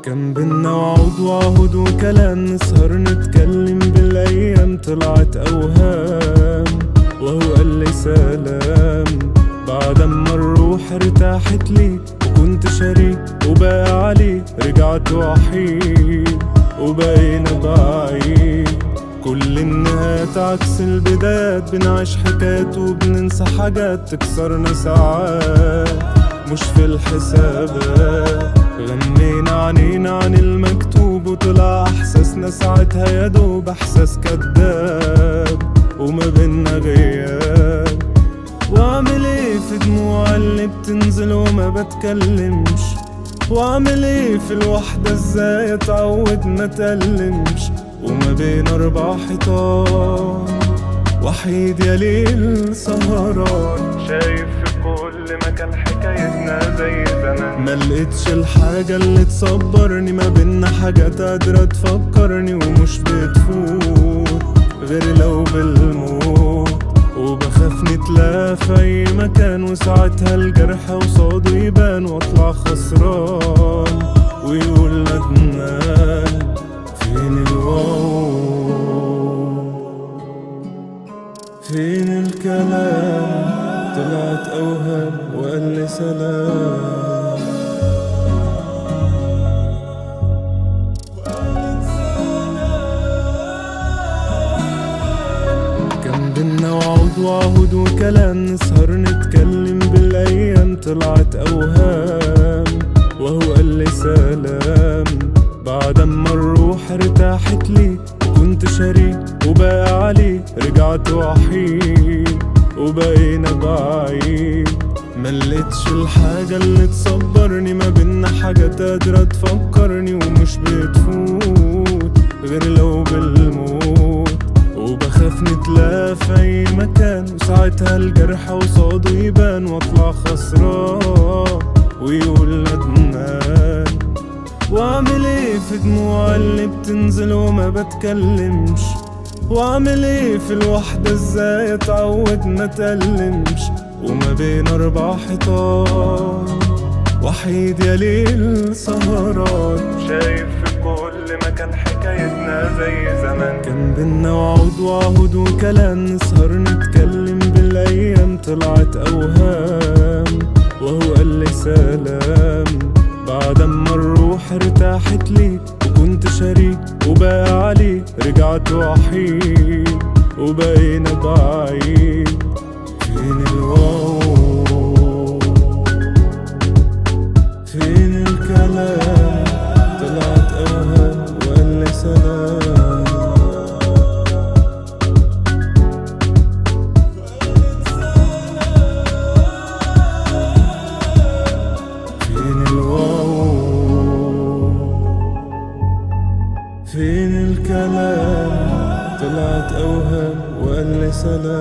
كان بينا وعود وعهود وكلام، نسهر نتكلم بالايام طلعت اوهام. وهو قال لي سلام بعد اما الروح ارتاحت لي، وكنت شريك وباقي عليه، رجعت وحيد وبقينا بعيد. كل النهايات عكس البدايات، بنعيش حكايات وبننسى حاجات تكسرنا ساعات مش في الحسابات. غمينا عنينا عن المكتوب وطلع احساسنا ساعتها يا دوب احساس كداب وما بينا غياب. واعمل ايه في دموع اللي بتنزل وما بتكلمش، واعمل ايه في الوحدة ازاي اتعود ما تألمش، وما بين 4 حيطان وحيد يا ليل سهران. شايف في كل مكان حكايتنا زي زمان، ما لقيتش الحاجة اللي تصبرني، ما بينا حاجات قادرة تفكرني ومش بتفوت غير لو بالموت. وبخاف نتلاقى في اي مكان، وساعتها الجرح قصاده يبان واطلع خسران ويقول ندمان. فين الواو فين الكلام، طلعت اوهام وقال لي سلام. كان بينا وعود وعهود وكلام، نسهر نتكلم بالايام طلعت اوهام. وهو قال لي سلام بعد اما الروح ارتاحت لي، وكنت شريك وباقي عليه، رجعت وحيد وبقينا بعيد. ملقتش الحاجة اللي تصبرني، ما بينا حاجات قادرة تفكرني ومش بتفوت غير لو بالموت. وبخاف نتلاقى في اي مكان، وساعتها الجرح قصاده يبان واطلع خسران ويقول ندمان. واعمل ايه في دموع اللي بتنزل وما بتكلمش، واعمل ايه في الوحدة ازاي اتعود ما تألمش، وما بين 4 حيطان وحيد يا ليل سهران. شايف في كل مكان حكايتنا زي زمان، كان بينا وعود وعهود وكلام، نسهر نتكلم بالايام طلعت اوهام. وهو قال لي سلام بعد اما الروح ارتاحت لي، وكنت شريك وباقي عليه، رجعت وحيد وبقينا بعيد. فين الواو فين الكلام، طلعت اوهام وقال لي سلام. فين الواو فين الكلام، طلعت اوهام وقال لي سلام.